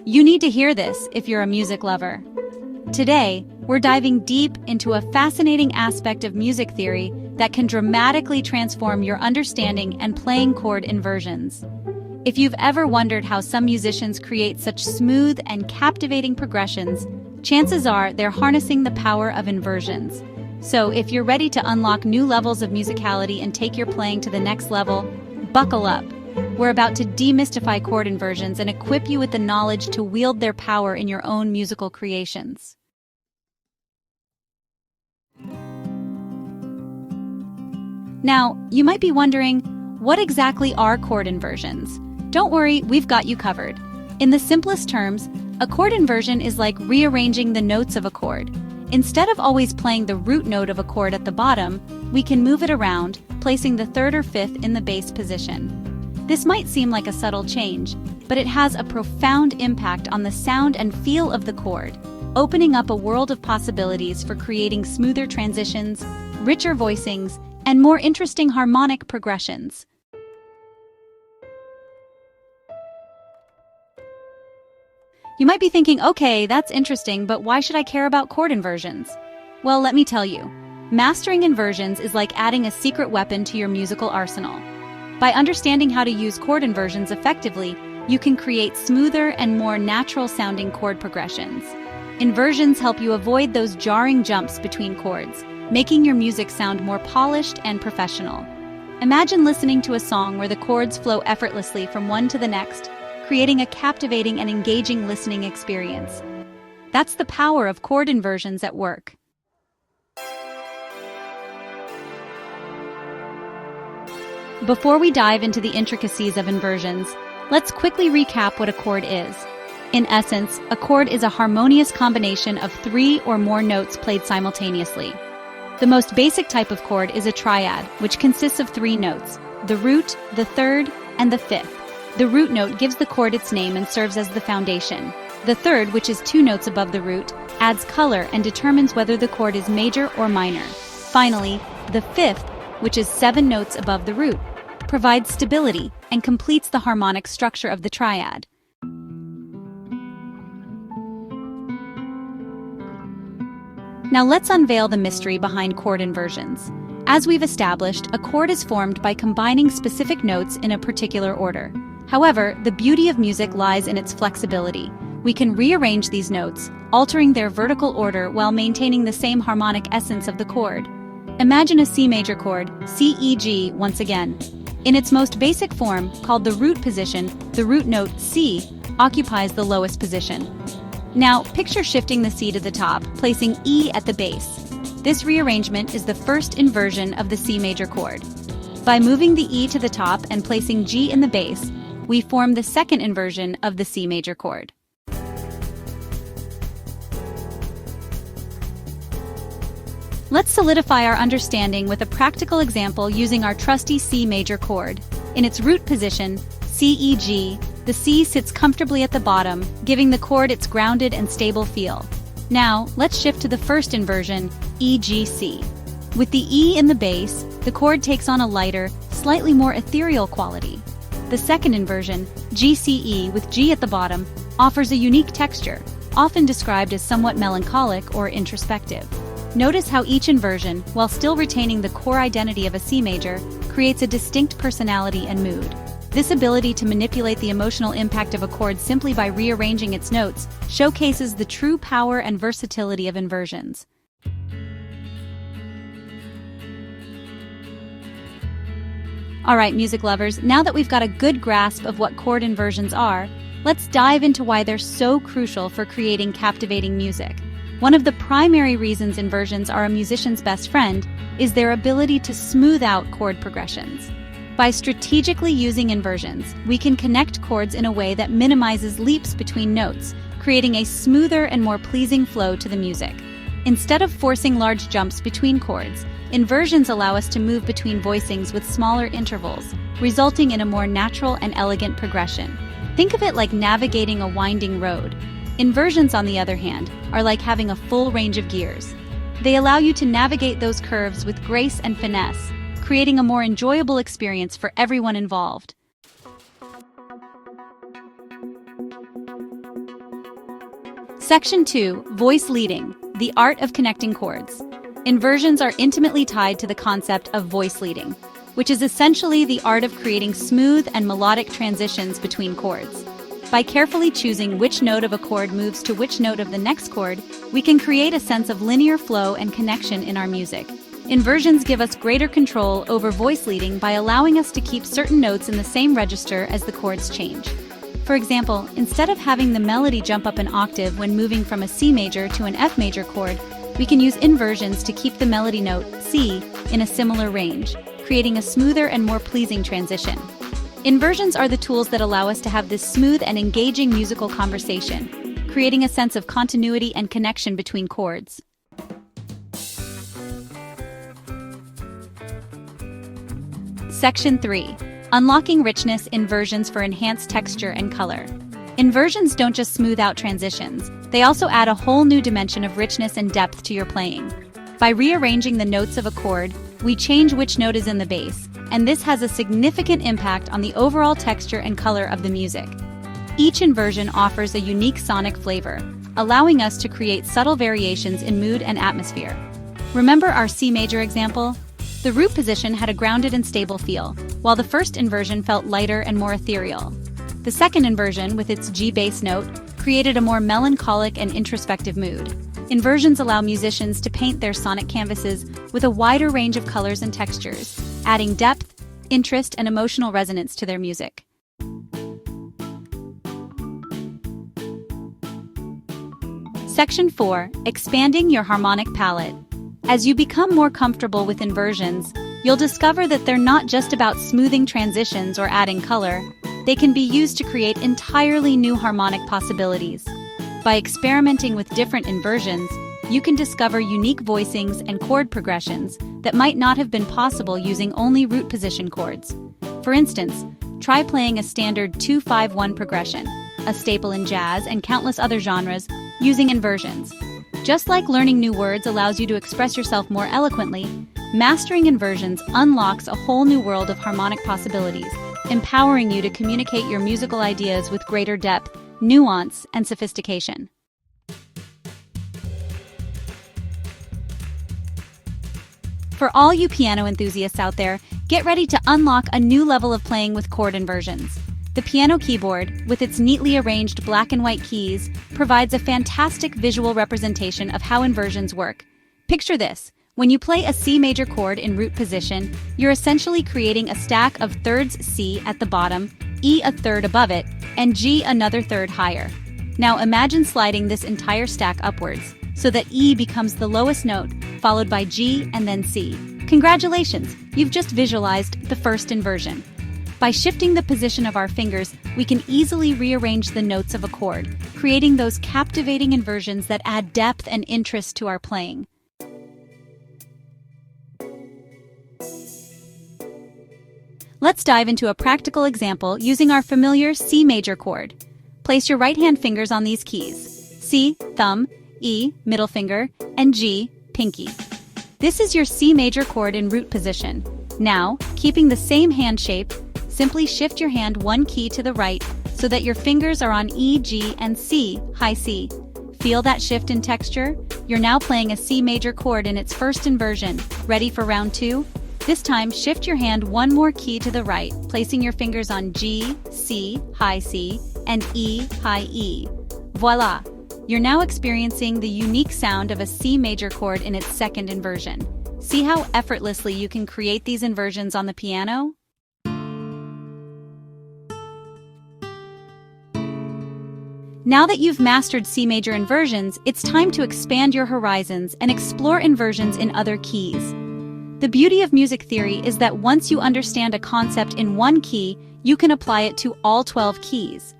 You need to hear this if you're a music lover. Today, we're diving deep into a fascinating aspect of music theory that can dramatically transform your understanding and playing chord inversions. If you've ever wondered how some musicians create such smooth and captivating progressions, chances are they're harnessing the power of inversions. So if you're ready to unlock new levels of musicality and take your playing to the next level, buckle up. We're about to demystify chord inversions and equip you with the knowledge to wield their power in your own musical creations. Now, you might be wondering, what exactly are chord inversions? Don't worry, we've got you covered. In the simplest terms, a chord inversion is like rearranging the notes of a chord. Instead of always playing the root note of a chord at the bottom, we can move it around, placing the third or fifth in the bass position. This might seem like a subtle change, but it has a profound impact on the sound and feel of the chord, opening up a world of possibilities for creating smoother transitions, richer voicings, and more interesting harmonic progressions. You might be thinking, okay, that's interesting, but why should I care about chord inversions? Well, let me tell you. Mastering inversions is like adding a secret weapon to your musical arsenal. By understanding how to use chord inversions effectively, you can create smoother and more natural-sounding chord progressions. Inversions help you avoid those jarring jumps between chords, making your music sound more polished and professional. Imagine listening to a song where the chords flow effortlessly from one to the next, creating a captivating and engaging listening experience. That's the power of chord inversions at work. Before we dive into the intricacies of inversions, let's quickly recap what a chord is. In essence, a chord is a harmonious combination of 3 or more notes played simultaneously. The most basic type of chord is a triad, which consists of 3 notes: the root, the third, and the fifth. The root note gives the chord its name and serves as the foundation. The third, which is 2 notes above the root, adds color and determines whether the chord is major or minor. Finally, the fifth, which is 7 notes above the root, provides stability and completes the harmonic structure of the triad. Now let's unveil the mystery behind chord inversions. As we've established, a chord is formed by combining specific notes in a particular order. However, the beauty of music lies in its flexibility. We can rearrange these notes, altering their vertical order while maintaining the same harmonic essence of the chord. Imagine a C major chord, C, E, G, once again. In its most basic form, called the root position, the root note C occupies the lowest position. Now, picture shifting the C to the top, placing E at the base. This rearrangement is the first inversion of the C major chord. By moving the E to the top and placing G in the bass, we form the second inversion of the C major chord. Let's solidify our understanding with a practical example using our trusty C major chord. In its root position, C, E, G, the C sits comfortably at the bottom, giving the chord its grounded and stable feel. Now, let's shift to the first inversion, E, G, C. With the E in the bass, the chord takes on a lighter, slightly more ethereal quality. The second inversion, G, C, E, with G at the bottom, offers a unique texture, often described as somewhat melancholic or introspective. Notice how each inversion, while still retaining the core identity of a C major, creates a distinct personality and mood. This ability to manipulate the emotional impact of a chord simply by rearranging its notes showcases the true power and versatility of inversions. Alright, music lovers, now that we've got a good grasp of what chord inversions are, let's dive into why they're so crucial for creating captivating music. One of the primary reasons inversions are a musician's best friend is their ability to smooth out chord progressions. By strategically using inversions, we can connect chords in a way that minimizes leaps between notes, creating a smoother and more pleasing flow to the music. Instead of forcing large jumps between chords, inversions allow us to move between voicings with smaller intervals, resulting in a more natural and elegant progression. Think of it like navigating a winding road. Inversions, on the other hand, are like having a full range of gears. They allow you to navigate those curves with grace and finesse, creating a more enjoyable experience for everyone involved. Section 2. Voice leading, the art of connecting chords. Inversions are intimately tied to the concept of voice leading, which is essentially the art of creating smooth and melodic transitions between chords. By carefully choosing which note of a chord moves to which note of the next chord, we can create a sense of linear flow and connection in our music. Inversions give us greater control over voice leading by allowing us to keep certain notes in the same register as the chords change. For example, instead of having the melody jump up an octave when moving from a C major to an F major chord, we can use inversions to keep the melody note C in a similar range, creating a smoother and more pleasing transition. Inversions are the tools that allow us to have this smooth and engaging musical conversation, creating a sense of continuity and connection between chords. Section 3. Unlocking richness inversions for enhanced texture and color. Inversions don't just smooth out transitions, they also add a whole new dimension of richness and depth to your playing. By rearranging the notes of a chord, we change which note is in the bass, and this has a significant impact on the overall texture and color of the music. Each inversion offers a unique sonic flavor, allowing us to create subtle variations in mood and atmosphere. Remember our C major example? The root position had a grounded and stable feel, while the first inversion felt lighter and more ethereal. The second inversion, with its G bass note, created a more melancholic and introspective mood. Inversions allow musicians to paint their sonic canvases with a wider range of colors and textures, adding depth, interest, and emotional resonance to their music. Section 4. Expanding your harmonic palette. As you become more comfortable with inversions, you'll discover that they're not just about smoothing transitions or adding color. They can be used to create entirely new harmonic possibilities. By experimenting with different inversions, you can discover unique voicings and chord progressions that might not have been possible using only root position chords. For instance, try playing a standard 2-5-1 progression, a staple in jazz and countless other genres, using inversions. Just like learning new words allows you to express yourself more eloquently, mastering inversions unlocks a whole new world of harmonic possibilities, empowering you to communicate your musical ideas with greater depth, nuance, and sophistication. For all you piano enthusiasts out there, get ready to unlock a new level of playing with chord inversions. The piano keyboard, with its neatly arranged black and white keys, provides a fantastic visual representation of how inversions work. Picture this. When you play a C major chord in root position, you're essentially creating a stack of thirds C at the bottom, E a third above it, and G another third higher. Now imagine sliding this entire stack upwards, so that E becomes the lowest note, followed by G and then C. Congratulations, you've just visualized the first inversion. By shifting the position of our fingers, we can easily rearrange the notes of a chord, creating those captivating inversions that add depth and interest to our playing. Let's dive into a practical example using our familiar C major chord. Place your right-hand fingers on these keys: C, thumb, E, middle finger, and G, pinky. This is your C major chord in root position. Now, keeping the same hand shape, simply shift your hand one key to the right so that your fingers are on E, G, and C, high C. Feel that shift in texture? You're now playing a C major chord in its first inversion. Ready for round 2? This time, shift your hand one more key to the right, placing your fingers on G, C, high C, and E, high E. Voila! You're now experiencing the unique sound of a C major chord in its second inversion. See how effortlessly you can create these inversions on the piano? Now that you've mastered C major inversions, it's time to expand your horizons and explore inversions in other keys. The beauty of music theory is that once you understand a concept in one key, you can apply it to all 12 keys.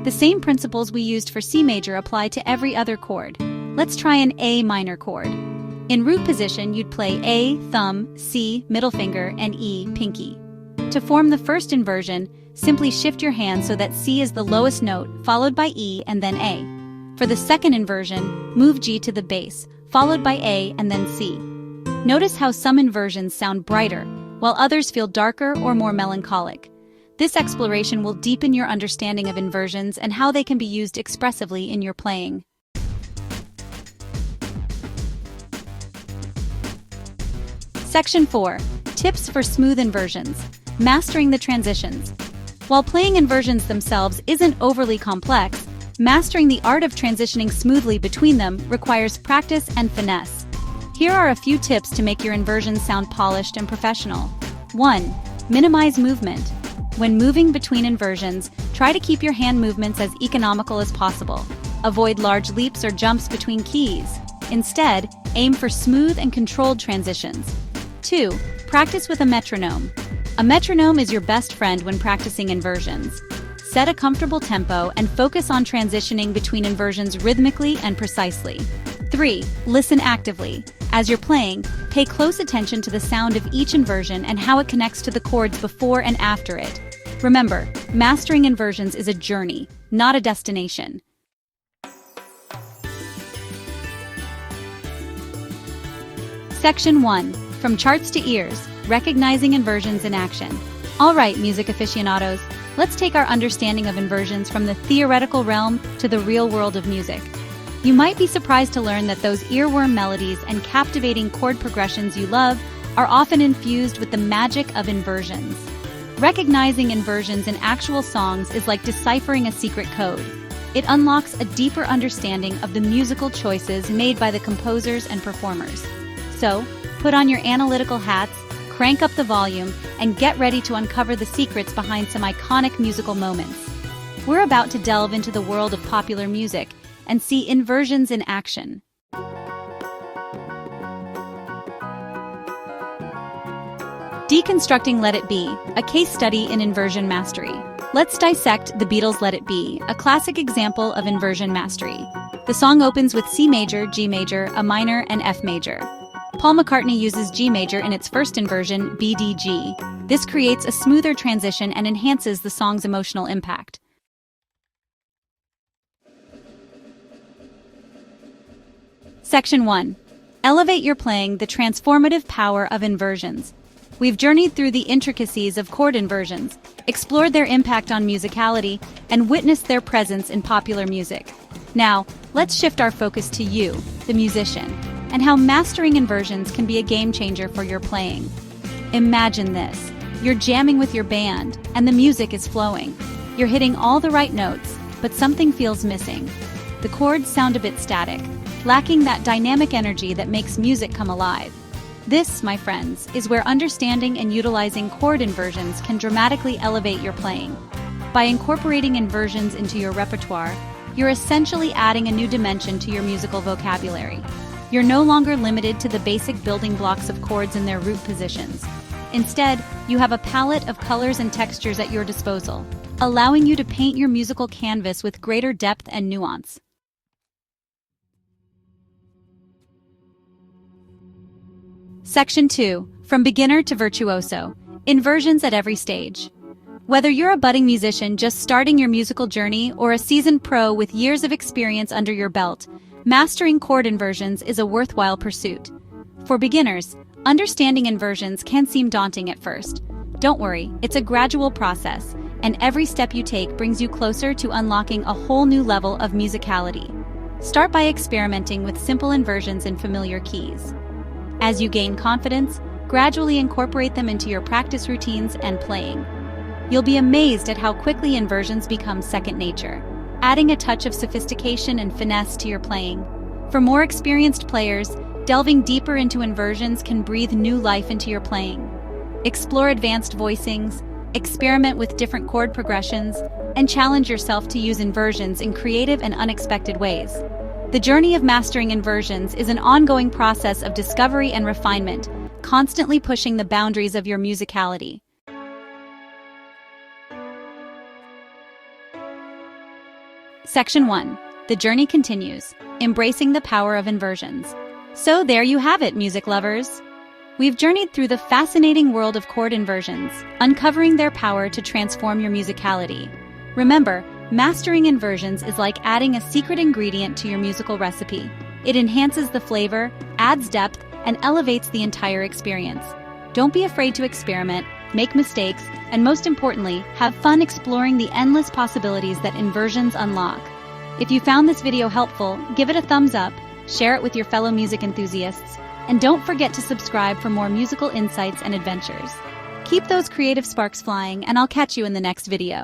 The same principles we used for C major apply to every other chord. Let's try an A minor chord. In root position, you'd play A, thumb, C, middle finger, and E, pinky. To form the first inversion, simply shift your hand so that C is the lowest note, followed by E and then A. For the second inversion, move G to the bass, followed by A and then C. Notice how some inversions sound brighter, while others feel darker or more melancholic. This exploration will deepen your understanding of inversions and how they can be used expressively in your playing. Section 4. Tips for smooth inversions. Mastering the transitions. While playing inversions themselves isn't overly complex, mastering the art of transitioning smoothly between them requires practice and finesse. Here are a few tips to make your inversions sound polished and professional. 1. Minimize movement. When moving between inversions, try to keep your hand movements as economical as possible. Avoid large leaps or jumps between keys. Instead, aim for smooth and controlled transitions. 2. Practice with a metronome. A metronome is your best friend when practicing inversions. Set a comfortable tempo and focus on transitioning between inversions rhythmically and precisely. 3. Listen actively. As you're playing, pay close attention to the sound of each inversion and how it connects to the chords before and after it. Remember, mastering inversions is a journey, not a destination. Section 1. From charts to ears, recognizing inversions in action. All right, music aficionados, let's take our understanding of inversions from the theoretical realm to the real world of music. You might be surprised to learn that those earworm melodies and captivating chord progressions you love are often infused with the magic of inversions. Recognizing inversions in actual songs is like deciphering a secret code. It unlocks a deeper understanding of the musical choices made by the composers and performers. So, put on your analytical hats, crank up the volume, and get ready to uncover the secrets behind some iconic musical moments. We're about to delve into the world of popular music and see inversions in action. Deconstructing Let It Be, a case study in inversion mastery. Let's dissect the Beatles' Let It Be, a classic example of inversion mastery. The song opens with C major, G major, A minor, and F major. Paul McCartney uses G major in its first inversion, BDG. This creates a smoother transition and enhances the song's emotional impact. Section 1. Elevate your playing, the transformative power of inversions. We've journeyed through the intricacies of chord inversions, explored their impact on musicality, and witnessed their presence in popular music. Now, let's shift our focus to you, the musician, and how mastering inversions can be a game changer for your playing. Imagine this. You're jamming with your band, and the music is flowing. You're hitting all the right notes, but something feels missing. The chords sound a bit static, lacking that dynamic energy that makes music come alive. This, my friends, is where understanding and utilizing chord inversions can dramatically elevate your playing. By incorporating inversions into your repertoire, you're essentially adding a new dimension to your musical vocabulary. You're no longer limited to the basic building blocks of chords in their root positions. Instead, you have a palette of colors and textures at your disposal, allowing you to paint your musical canvas with greater depth and nuance. Section 2. From beginner to virtuoso. Inversions at every stage. Whether you're a budding musician just starting your musical journey or a seasoned pro with years of experience under your belt, mastering chord inversions is a worthwhile pursuit. For beginners, understanding inversions can seem daunting at first. Don't worry, it's a gradual process, and every step you take brings you closer to unlocking a whole new level of musicality. Start by experimenting with simple inversions in familiar keys. As you gain confidence, gradually incorporate them into your practice routines and playing. You'll be amazed at how quickly inversions become second nature, adding a touch of sophistication and finesse to your playing. For more experienced players, delving deeper into inversions can breathe new life into your playing. Explore advanced voicings, experiment with different chord progressions, and challenge yourself to use inversions in creative and unexpected ways. The journey of mastering inversions is an ongoing process of discovery and refinement, constantly pushing the boundaries of your musicality. Section 1. The journey continues, embracing the power of inversions. So there you have it, music lovers. We've journeyed through the fascinating world of chord inversions, uncovering their power to transform your musicality. Remember, mastering inversions is like adding a secret ingredient to your musical recipe. It enhances the flavor, adds depth, and elevates the entire experience. Don't be afraid to experiment, make mistakes, and most importantly, have fun exploring the endless possibilities that inversions unlock. If you found this video helpful, give it a thumbs up, share it with your fellow music enthusiasts, And don't forget to subscribe for more musical insights and adventures. Keep those creative sparks flying, and I'll catch you in the next video.